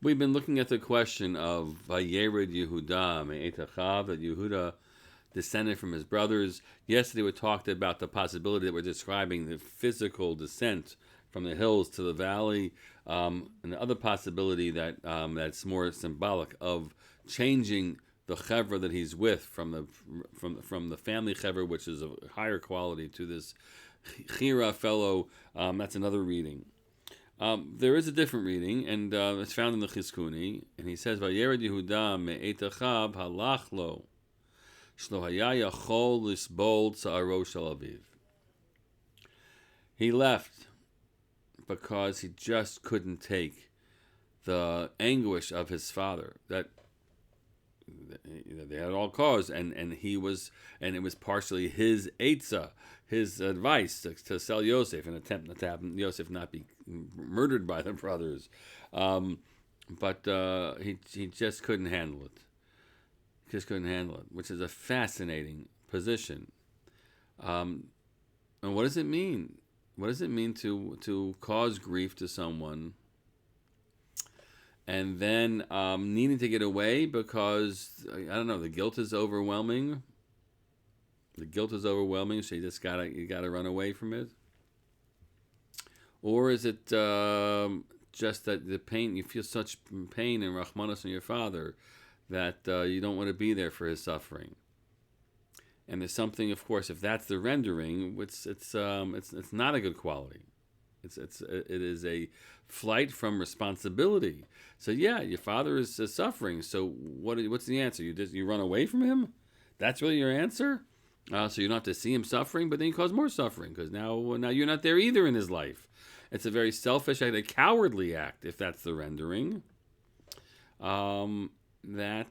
We've been looking at the question of Vayered Yehuda me'et achav, that Yehuda descended from his brothers. Yesterday we talked about the possibility that we're describing the physical descent from the hills to the valley, and the other possibility that that's more symbolic of changing the chevra that he's with from the family chevra, which is of higher quality, to this chira fellow. That's another reading. There is a different reading, and it's found in the Chizkuni, and he says, "Vayered Yehuda me'et achav halach lo, shlo haya yachol lisbol tza'aro shel aviv." He left because he just couldn't take the anguish of his father. That they had all cause, and it was partially his eitzah, his advice to sell Yosef, an attempt not to have Yosef not be murdered by the brothers, but he just couldn't handle it. Which is a fascinating position. And what does it mean? What does it mean to cause grief to someone and then needing to get away because, I don't know, the guilt is overwhelming? The guilt is overwhelming, so you gotta run away from it? Or is it just that the pain, you feel such pain and rachmanos on your father that you don't want to be there for his suffering? And there's something, of course, if that's the rendering, it's not a good quality. It is a flight from responsibility. So yeah, your father is suffering. So what's the answer? You run away from him? That's really your answer? So you don't have to see him suffering, but then you cause more suffering because now you're not there either in his life. It's a very selfish act, a cowardly act, if that's the rendering. That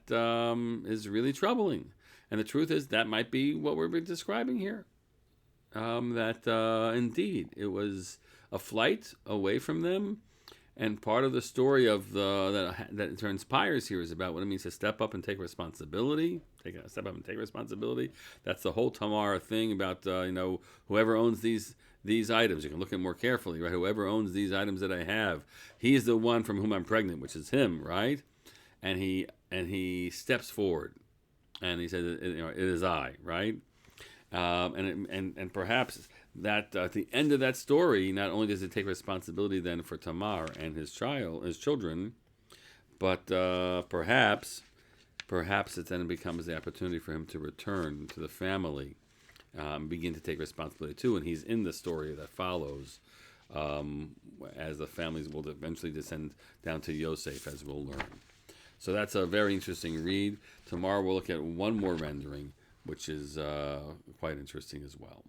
is really troubling. And the truth is that might be what we're describing here. That indeed it was a flight away from them, and part of the story of that transpires here is about what it means to step up and take responsibility. Step up and take responsibility. That's the whole Tamar thing about whoever owns these items. You can look at it more carefully, right? Whoever owns these items that I have, he's the one from whom I'm pregnant, which is him, right? And he steps forward. And he said, it is I, right? And perhaps that at the end of that story, not only does it take responsibility then for Tamar and his children, but perhaps it then becomes the opportunity for him to return to the family, begin to take responsibility too. And he's in the story that follows, as the families will eventually descend down to Yosef, as we'll learn. So that's a very interesting read. Tomorrow we'll look at one more rendering, which is quite interesting as well.